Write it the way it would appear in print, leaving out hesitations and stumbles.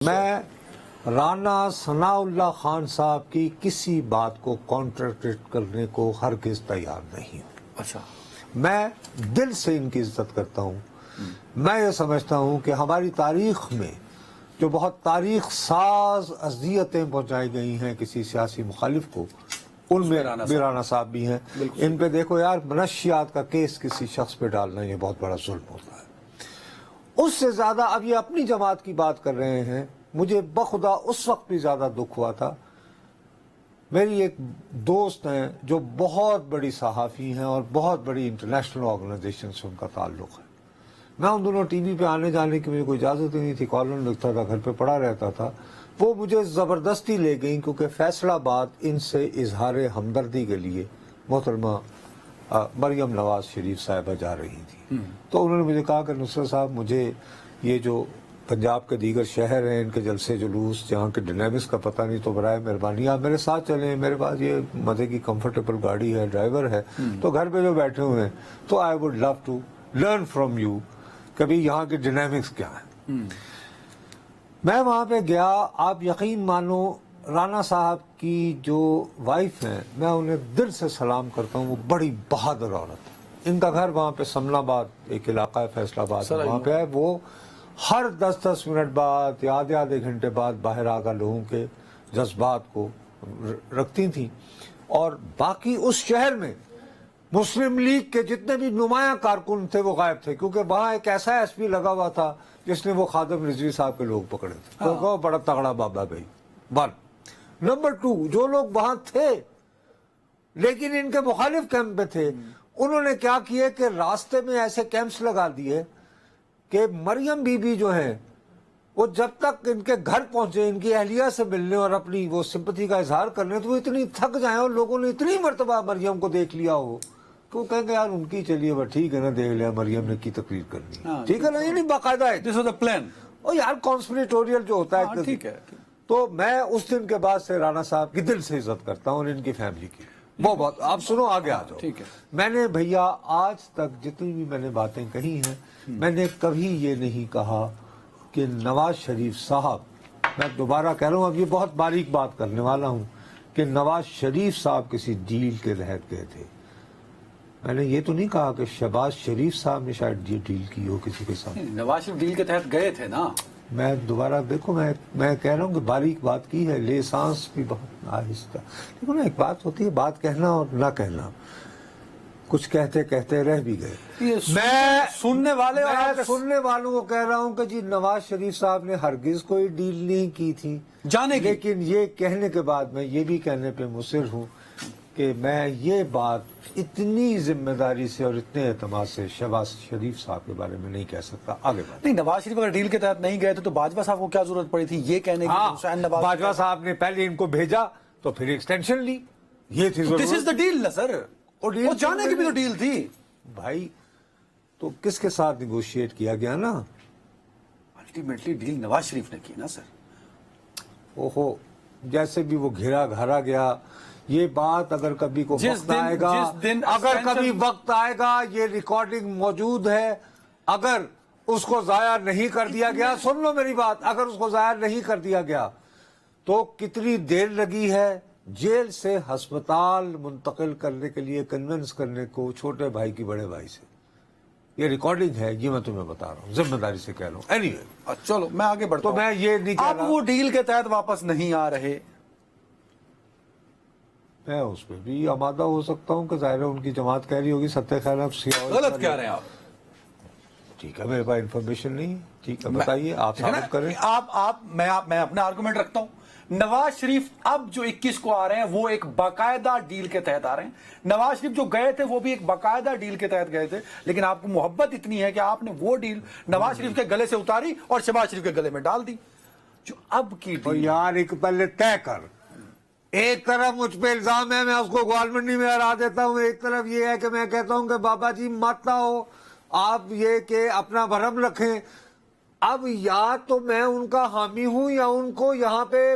میں رانا ثناء اللہ خان صاحب کی کسی بات کو کانٹرڈکٹ کرنے کو ہرگز تیار نہیں ہوں. اچھا، میں دل سے ان کی عزت کرتا ہوں. میں یہ سمجھتا ہوں کہ ہماری تاریخ میں جو بہت تاریخ ساز اذیتیں پہنچائی گئی ہیں کسی سیاسی مخالف کو، ان میں رانا صاحب بھی ہیں. ان پہ دیکھو یار، منشیات کا کیس کسی شخص پہ ڈالنا یہ بہت بڑا ظلم ہوتا ہے. اس سے زیادہ اب یہ اپنی جماعت کی بات کر رہے ہیں. مجھے بخدا اس وقت بھی زیادہ دکھ ہوا تھا. میری ایک دوست ہیں جو بہت بڑی صحافی ہیں اور بہت بڑی انٹرنیشنل آرگنائزیشن سے ان کا تعلق ہے. میں ان دونوں ٹی وی پہ آنے جانے کی مجھے کوئی اجازت ہی نہیں تھی. کالم لکھتا تھا، گھر پہ پڑا رہتا تھا. وہ مجھے زبردستی لے گئیں کیونکہ فیصلہ آباد ان سے اظہار ہمدردی کے لیے محترمہ مریم نواز شریف صاحبہ جا رہی تھی. تو انہوں نے مجھے کہا کہ نصرت صاحب، مجھے یہ جو پنجاب کے دیگر شہر ہیں ان کے جلسے جلوس، جہاں کے ڈائنامکس کا پتہ نہیں، تو برائے مہربانی آپ میرے ساتھ چلیں. میرے پاس یہ مزے کی کمفرٹیبل گاڑی ہے، ڈرائیور ہے، تو گھر پہ جو بیٹھے ہوئے ہیں تو I would love to learn from you کبھی یہاں کے ڈائنامکس کیا ہیں. میں وہاں پہ گیا. آپ یقین مانو، رانا صاحب کی جو وائف ہیں، میں انہیں دل سے سلام کرتا ہوں. وہ بڑی بہادر عورت ہے. ان کا گھر وہاں پہ سمنا آباد ایک علاقہ ہے، فیصلہ آباد، وہاں پہ ہے. وہ ہر 10-10 منٹ بعد یا آدھے گھنٹے بعد باہر آ کر لوگوں کے جذبات کو رکھتی تھیں. اور باقی اس شہر میں مسلم لیگ کے جتنے بھی نمایاں کارکن تھے وہ غائب تھے، کیونکہ وہاں ایک ایسا ایس پی لگا ہوا تھا جس نے وہ خادم رضوی صاحب کے لوگ پکڑے تھے. تو بڑا تگڑا بابا بھائی. 1 نمبر 2، جو لوگ وہاں تھے لیکن ان کے مخالف کیمپ میں تھے، انہوں نے کیا کیے کہ راستے میں ایسے کیمپس لگا دیے کہ مریم بی بی جو ہیں وہ جب تک ان کے گھر پہنچے ان کی اہلیہ سے ملنے اور اپنی وہ سمپتھی کا اظہار کرنے، تو وہ اتنی تھک جائیں اور لوگوں نے اتنی مرتبہ مریم کو دیکھ لیا ہو کہ وہ کہیں گے یار ان کی چلیے بس ٹھیک ہے نا، دیکھ لیا مریم نے کی تقریر کرنی، ٹھیک ہے نا. یہ نہیں باقاعدہ ہے دس واز اے پلان. اور یار کانسپریٹوریل جو ہوتا ہے. ٹھیک ہے. تو میں اس دن کے بعد سے رانا صاحب کی دل سے عزت کرتا ہوں اور ان کی فیملی کی بہت. آپ سنو، آگے آ جاؤ. ٹھیک ہے. میں نے بھیا آج تک جتنی بھی میں نے باتیں کہی ہیں، میں نے کبھی یہ نہیں کہا کہ نواز شریف صاحب، میں دوبارہ کہہ رہا ہوں، اب یہ بہت باریک بات کرنے والا ہوں، کہ نواز شریف صاحب کسی ڈیل کے تحت گئے تھے. میں نے یہ تو نہیں کہا کہ شہباز شریف صاحب نے شاید یہ ڈیل کی ہو کسی کے ساتھ. نواز شریف ڈیل کے تحت گئے تھے نا. میں دوبارہ دیکھو، میں کہہ رہا ہوں کہ باریک بات کی ہے، لے سانس بھی بہت آہستہ. دیکھو نا، ایک بات ہوتی ہے بات کہنا اور نہ کہنا. کچھ کہتے کہتے رہ بھی گئے. میں سننے والوں کو کہہ رہا ہوں کہ جی نواز شریف صاحب نے ہرگز کوئی ڈیل نہیں کی تھی جانے کی. لیکن یہ کہنے کے بعد میں یہ بھی کہنے پہ مصر ہوں کہ میں یہ بات اتنی ذمہ داری سے اور اتنے اعتماد سے شہباز شریف صاحب کے بارے میں نہیں کہہ سکتا. آگے بات نہیں، نواز شریف اگر ڈیل کے تحت نہیں گئے تو باجوہ صاحب کو کیا ضرورت پڑی تھی یہ کہنے کی؟ حسین نواز باجوہ صاحب نے پہلے ان کو بھیجا تو پھر ایکسٹینشن لی. یہ تھی دس از دا ڈیل نا سر. وہ جانے کی بھی تو ڈیل تھی بھائی. تو کس کے ساتھ نیگوشیٹ کیا گیا نا؟ الٹیمیٹلی ڈیل نواز شریف نے کی نا سر. اوہو، جیسے بھی وہ گھیرا گھارا گیا. یہ بات اگر کبھی کو وقت آئے گا، اگر کبھی وقت آئے گا، یہ ریکارڈنگ موجود ہے، اگر اس کو ضائع نہیں کر دیا گیا، سن لو میری بات، اگر اس کو ضائع نہیں کر دیا گیا تو کتنی دیر لگی ہے جیل سے ہسپتال منتقل کرنے کے لیے کنونس کرنے کو چھوٹے بھائی کی بڑے بھائی سے. یہ ریکارڈنگ ہے، یہ میں تمہیں بتا رہا ہوں، ذمہ داری سے کہہ رہا ہوں. اینی وے، چلو میں آگے بڑھتا تو میں یہ نہیں کہہ رہا. اب وہ ڈیل کے تحت واپس نہیں آ رہے. میں اس پہ بھی آمادہ ہو سکتا ہوں کہ ظاہر ہے ان کی جماعت کہہ رہی ہوگی ستیہ خیر اب غلط کہہ رہے ہیں آپ. ٹھیک ہے، میرے پاس انفارمیشن نہیں ہے. ٹھیک ہے، بتائیے، آپ ثابت کریں. میں اپنا آرگومنٹ رکھتا ہوں. نواز شریف اب جو 21 کو آ رہے ہیں وہ ایک باقاعدہ ڈیل کے تحت آ رہے ہیں. نواز شریف جو گئے تھے وہ بھی ایک باقاعدہ ڈیل کے تحت گئے تھے، لیکن آپ کو محبت اتنی ہے کہ آپ نے وہ ڈیل نواز شریف کے گلے سے اتاری اور شہباز شریف کے گلے میں ڈال دی. جو اب کی ڈیل، یار ایک پہلے طے کر. ایک طرف مجھ پہ الزام ہے میں اس کو گوالمنڈی میں ہرا دیتا ہوں، ایک طرف یہ ہے کہ میں کہتا ہوں کہ بابا جی مت آؤ، آپ یہ کہ اپنا بھرم رکھیں. اب یا تو میں ان کا حامی ہوں یا ان کو یہاں پہ